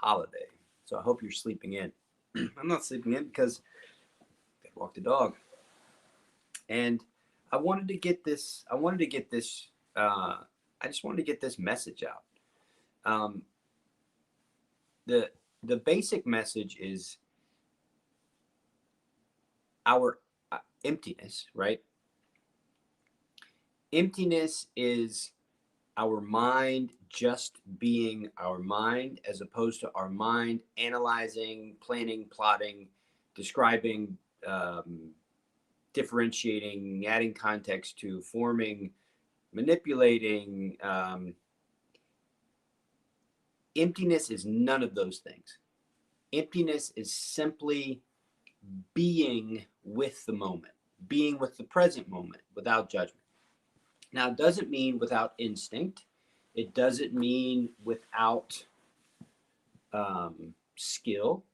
holiday. So I hope you're sleeping in. I'm not sleeping in because I walked the dog. And I wanted to get this, I just wanted to get this message out. Um, the, the basic message is our emptiness, right? Emptiness is our mind just being our mind, as opposed to our mind analyzing, planning, plotting, describing, differentiating, adding context to, forming, manipulating. Emptiness is none of those things. Emptiness is simply being with the moment, being with the present moment without judgment. Now, it doesn't mean without instinct. It doesn't mean without skill.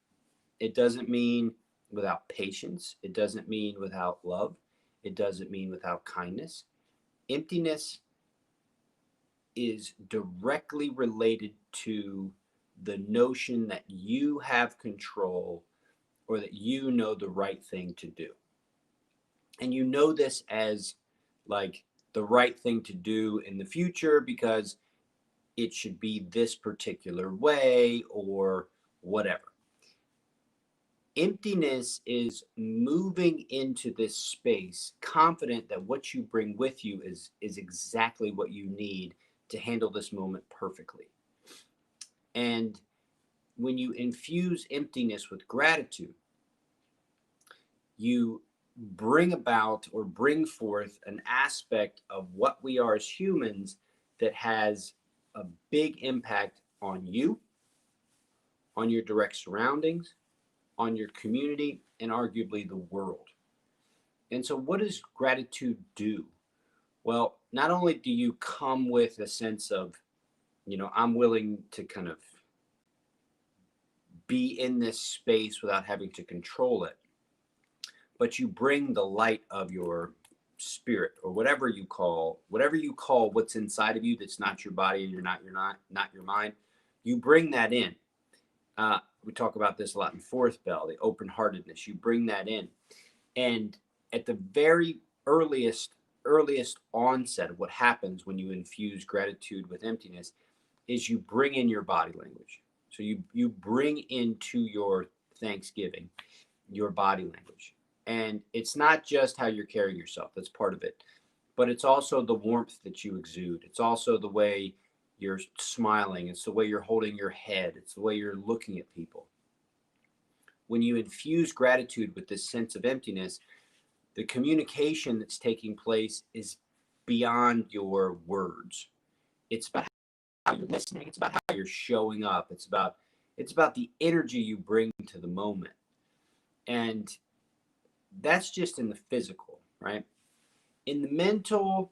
It doesn't mean without patience. It doesn't mean without love. It doesn't mean without kindness. Emptiness is directly related to the notion that you have control or that you know the right thing to do. And you know this as like the right thing to do in the future because it should be this particular way or whatever. Emptiness is moving into this space confident that what you bring with you is exactly what you need to handle this moment perfectly. And when you infuse emptiness with gratitude, you bring about or bring forth an aspect of what we are as humans that has a big impact on you, on your direct surroundings, on your community, and arguably the world. And so what does gratitude do? Well, not only do you come with a sense of, I'm willing to kind of be in this space without having to control it, but you bring the light of your spirit or whatever you call what's inside of you that's not your body and you're not your mind. You bring that in. We talk about this a lot in fourth bell, the open-heartedness. You bring that in, and at the very earliest onset of what happens when you infuse gratitude with emptiness is you bring in your body language. So you bring into your Thanksgiving your body language. And it's not just how you're carrying yourself, that's part of it, but it's also the warmth that you exude. It's also the way you're smiling. It's the way you're holding your head. It's the way you're looking at people. When you infuse gratitude with this sense of emptiness, the communication that's taking place is beyond your words. It's about how you're listening. It's about how you're showing up. It's about the energy you bring to the moment. And that's just in the physical, right? In the mental,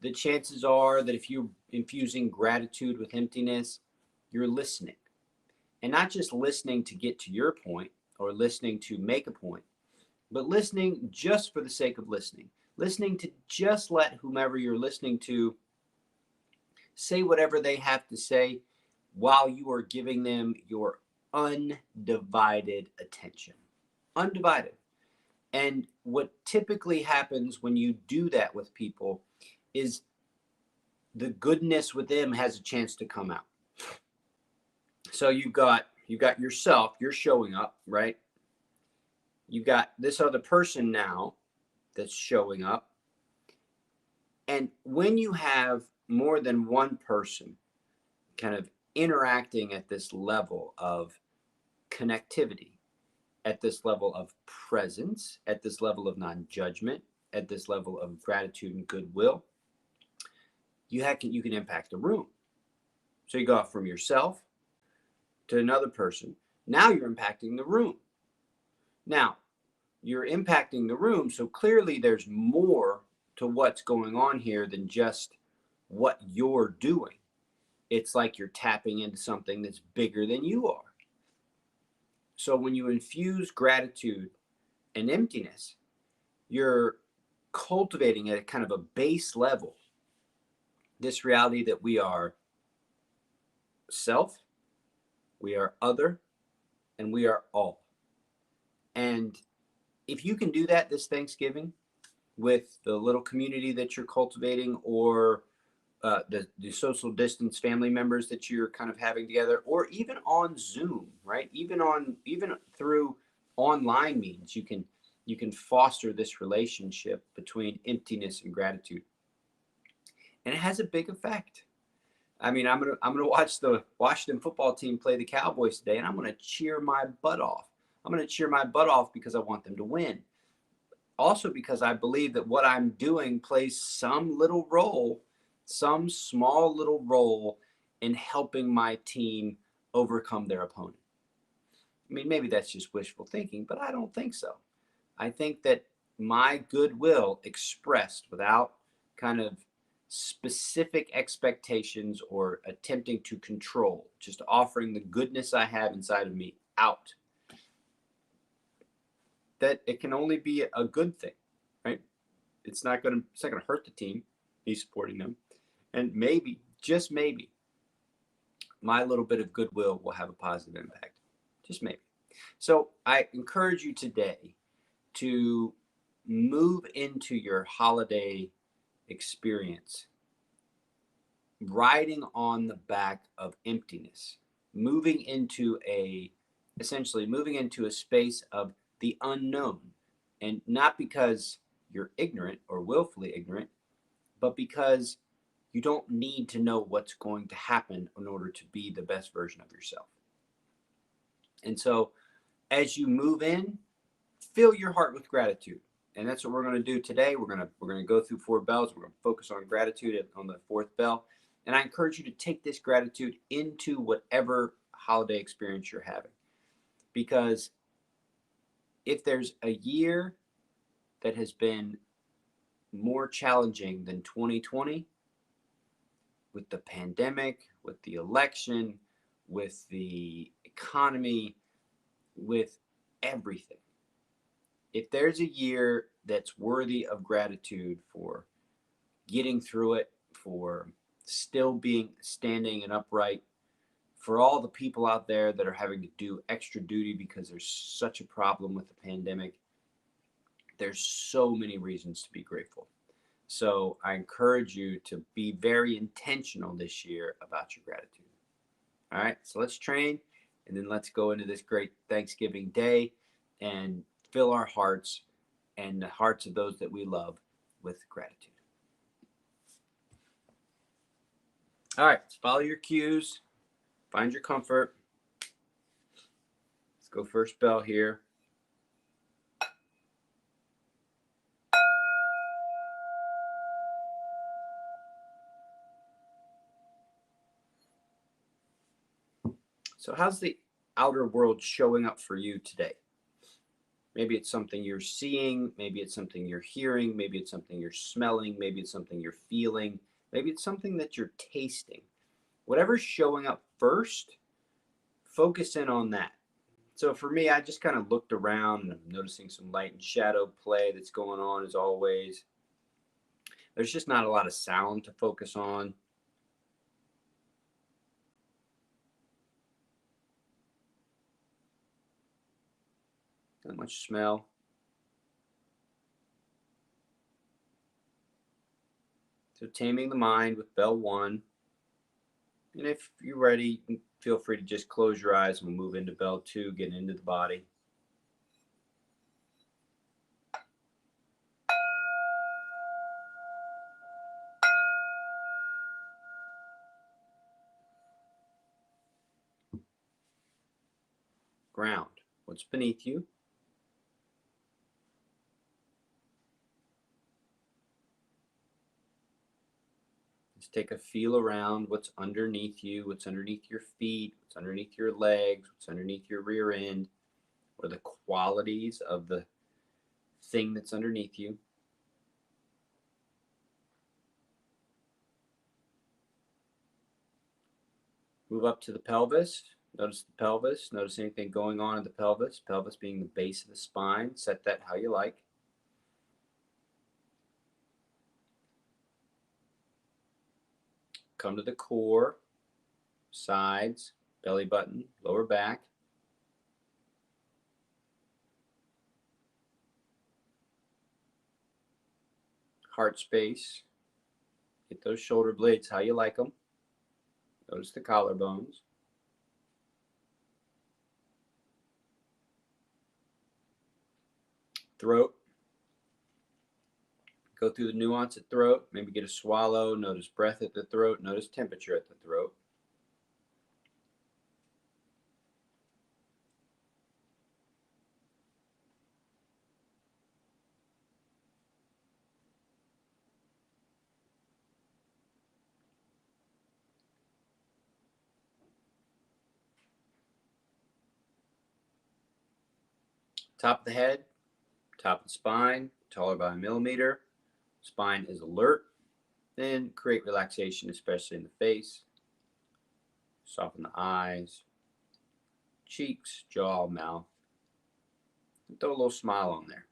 the chances are that if you're infusing gratitude with emptiness, you're listening. And not just listening to get to your point or listening to make a point, but listening just for the sake of listening. Listening to just let whomever you're listening to say whatever they have to say while you are giving them your undivided attention. Undivided. And what typically happens when you do that with people is the goodness with them has a chance to come out. So you've got yourself, you're showing up, right? You've got this other person now that's showing up. And when you have more than one person kind of interacting at this level of connectivity, at this level of presence, at this level of non-judgment, at this level of gratitude and goodwill, you can impact the room. So you go off from yourself to another person. Now you're impacting the room. Now, you're impacting the room, so clearly there's more to what's going on here than just what you're doing. It's like you're tapping into something that's bigger than you are. So when you infuse gratitude and emptiness, you're cultivating at a kind of a base level this reality that we are self, we are other, and we are all. And if you can do that this Thanksgiving with the little community that you're cultivating, or the social distance family members that you're kind of having together, or even on Zoom, right? Even through online means, you can foster this relationship between emptiness and gratitude, and it has a big effect. I mean, I'm gonna watch the Washington football team play the Cowboys today, and I'm gonna cheer my butt off. I'm gonna cheer my butt off because I want them to win. Also, because I believe that what I'm doing plays some little role, some small little role in helping my team overcome their opponent. I mean, maybe that's just wishful thinking, but I don't think so. I think that my goodwill expressed without kind of specific expectations or attempting to control, just offering the goodness I have inside of me out, that it can only be a good thing, right? It's not gonna hurt the team, me supporting them. And maybe, just maybe, my little bit of goodwill will have a positive impact. Just maybe. So I encourage you today to move into your holiday experience riding on the back of emptiness, essentially moving into a space of the unknown. And not because you're ignorant or willfully ignorant, but because you don't need to know what's going to happen in order to be the best version of yourself. And so as you move in, fill your heart with gratitude. And that's what we're going to do today. We're going to go through 4 bells. We're going to focus on gratitude on the 4th bell. And I encourage you to take this gratitude into whatever holiday experience you're having. Because if there's a year that has been more challenging than 2020, with the pandemic, with the election, with the economy, with everything, if there's a year that's worthy of gratitude for getting through it, for still being standing and upright, for all the people out there that are having to do extra duty because there's such a problem with the pandemic, there's so many reasons to be grateful. So I encourage you to be very intentional this year about your gratitude. All right, so let's train, and then let's go into this great Thanksgiving day and fill our hearts and the hearts of those that we love with gratitude. All right, let's follow your cues, find your comfort. Let's go first bell here. So how's the outer world showing up for you today? Maybe it's something you're seeing, maybe it's something you're hearing, maybe it's something you're smelling, maybe it's something you're feeling, maybe it's something that you're tasting. Whatever's showing up first, focus in on that. So for me, I just kind of looked around and I'm noticing some light and shadow play that's going on as always. There's just not a lot of sound to focus on. Not much smell. So taming the mind with bell 1. And if you're ready, feel free to just close your eyes and we'll move into bell 2, getting into the body. Ground. What's beneath you? Just take a feel around what's underneath you, what's underneath your feet, what's underneath your legs, what's underneath your rear end. What are the qualities of the thing that's underneath you? Move up to the pelvis. Notice the pelvis. Notice anything going on in the pelvis. Pelvis being the base of the spine. Set that how you like. Come to the core, sides, belly button, lower back. Heart space. Get those shoulder blades how you like them. Notice the collarbones. Throat. Go through the nuance at throat. Maybe get a swallow. Notice breath at the throat. Notice temperature at the throat. Top of the head, top of the spine, taller by a millimeter. Spine is alert. Then create relaxation, especially in the face. Soften the eyes, cheeks, jaw, mouth. And throw a little smile on there.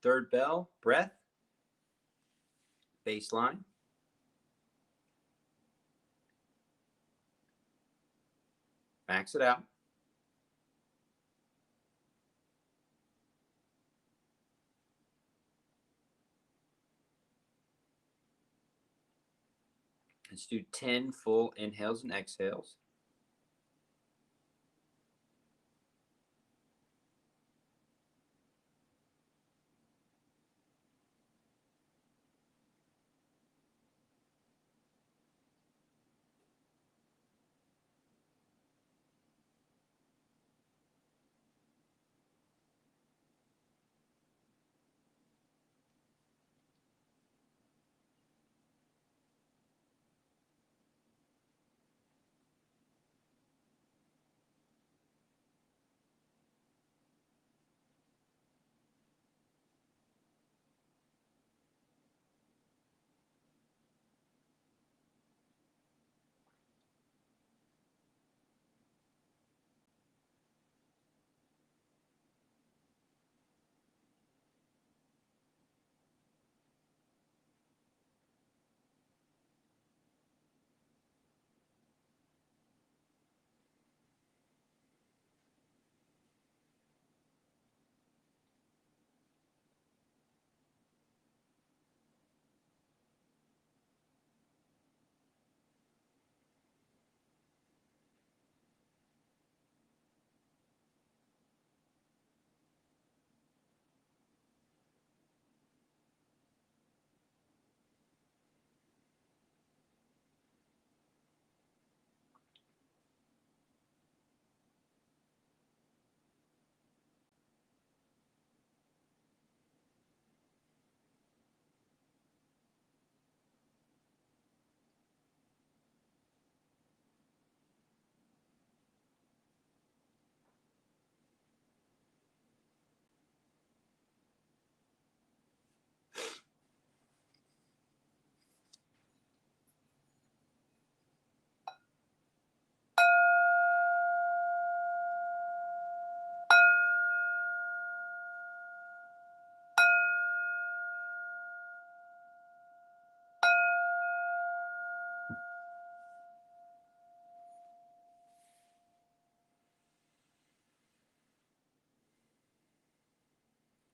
Third bell, breath, baseline. Max it out. Let's do 10 full inhales and exhales.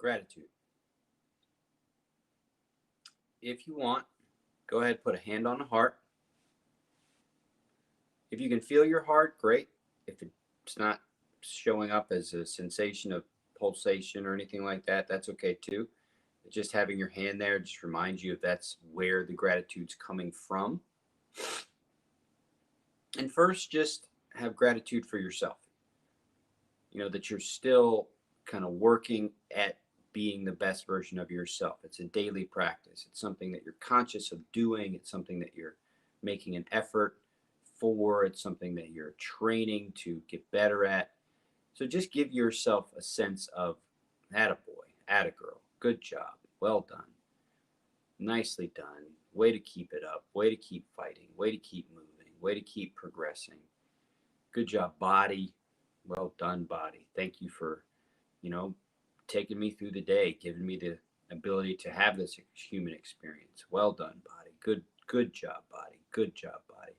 Gratitude. If you want, go ahead and put a hand on the heart. If you can feel your heart, great. If it's not showing up as a sensation of pulsation or anything like that, that's okay too. Just having your hand there just reminds you if that's where the gratitude's coming from. And first, just have gratitude for yourself. You know, that you're still kind of working at being the best version of yourself. It's a daily practice. It's something that you're conscious of doing. It's something that you're making an effort for. It's something that you're training to get better at. So just give yourself a sense of attaboy, attagirl, good job, well done, nicely done, way to keep it up, way to keep fighting, way to keep moving, way to keep progressing. Good job, body. Well done, body. Thank you for, you know, taking me through the day, giving me the ability to have this human experience. Well done, body. Good job, body. Good job, body.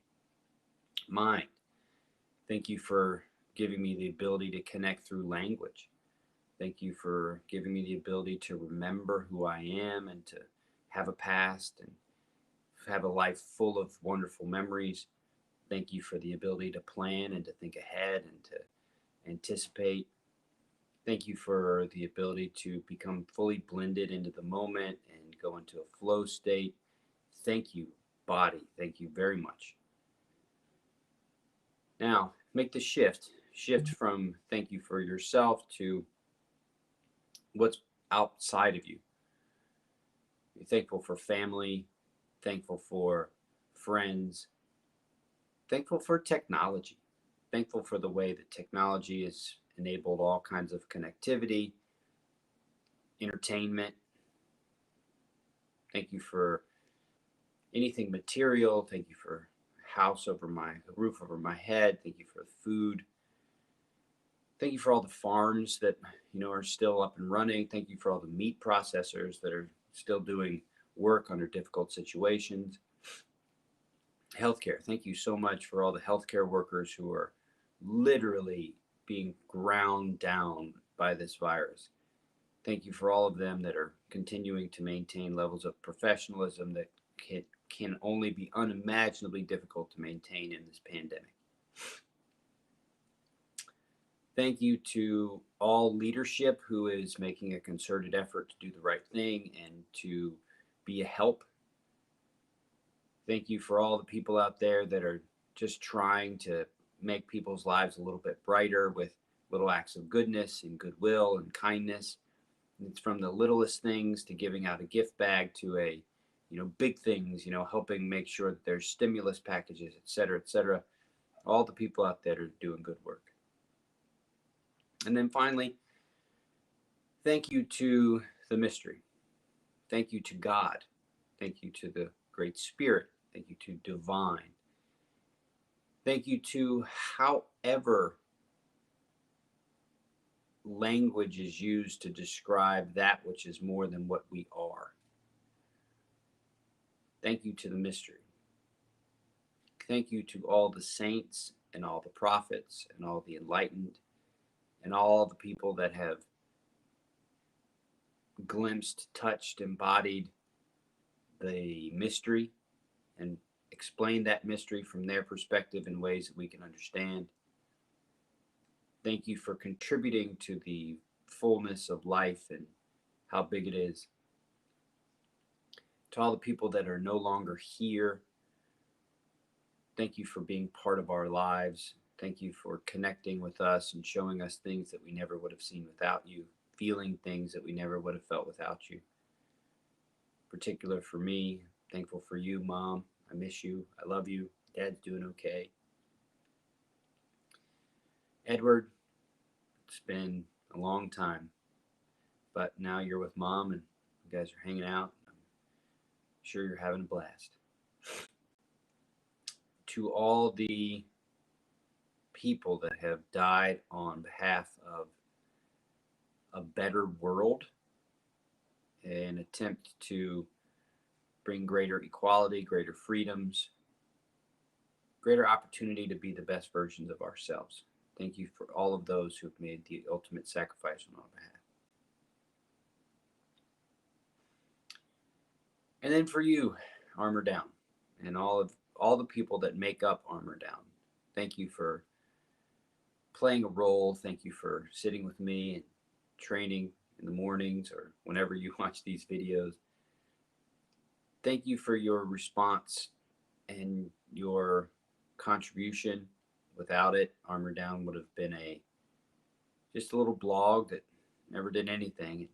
Mind. Thank you for giving me the ability to connect through language. Thank you for giving me the ability to remember who I am and to have a past and have a life full of wonderful memories. Thank you for the ability to plan and to think ahead and to anticipate. Thank you for the ability to become fully blended into the moment and go into a flow state. Thank you, body. Thank you very much. Now, make the shift. Shift from thank you for yourself to what's outside of you. You're thankful for family, thankful for friends, thankful for technology, thankful for the way that technology has enabled all kinds of connectivity, entertainment. Thank you for anything material. Thank you for a roof over my head. Thank you for the food. Thank you for all the farms that are still up and running. Thank you for all the meat processors that are still doing work under difficult situations. Healthcare. Thank you so much for all the healthcare workers who are literally being ground down by this virus. Thank you for all of them that are continuing to maintain levels of professionalism that can only be unimaginably difficult to maintain in this pandemic. Thank you to all leadership who is making a concerted effort to do the right thing and to be a help. Thank you for all the people out there that are just trying to make people's lives a little bit brighter with little acts of goodness and goodwill and kindness. It's from the littlest things to giving out a gift bag to big things, helping make sure that there's stimulus packages, et cetera, et cetera. All the people out there are doing good work. And then finally, thank you to the mystery. Thank you to God. Thank you to the Great Spirit. Thank you to divine. Thank you to however language is used to describe that which is more than what we are. Thank you to the mystery. Thank you to all the saints and all the prophets and all the enlightened and all the people that have glimpsed, touched, embodied the mystery and explained that mystery from their perspective in ways that we can understand. Thank you for contributing to the fullness of life and how big it is. To all the people that are no longer here, thank you for being part of our lives. Thank you for connecting with us and showing us things that we never would have seen without you, feeling things that we never would have felt without you. Particular for me, thankful for you, Mom. I miss you. I love you. Dad's doing okay. Edward, it's been a long time, but now you're with Mom and you guys are hanging out. I'm sure you're having a blast. To all the people that have died on behalf of a better world, an attempt to bring greater equality, greater freedoms, greater opportunity to be the best versions of ourselves. Thank you for all of those who have made the ultimate sacrifice on our behalf. And then for you, Armor Down, and all the people that make up Armor Down. Thank you for playing a role. Thank you for sitting with me and training in the mornings or whenever you watch these videos. Thank you for your response and your contribution. Without it, Armor Down would have been just a little blog that never did anything. It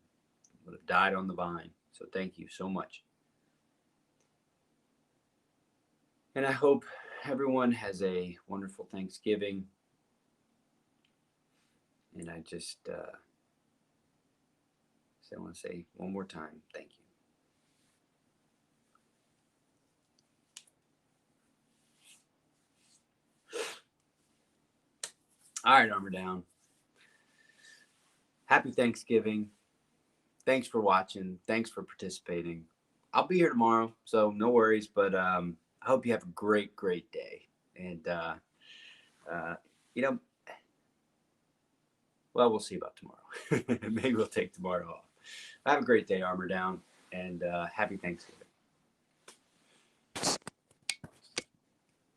would have died on the vine. So thank you so much. And I hope everyone has a wonderful Thanksgiving. And I just so I want to say one more time, thank you. All right, Armor Down. Happy Thanksgiving. Thanks for watching. Thanks for participating. I'll be here tomorrow, so no worries. But I hope you have a great, great day. And you know, well, we'll see about tomorrow. Maybe we'll take tomorrow off. Have a great day, Armor Down, and happy Thanksgiving.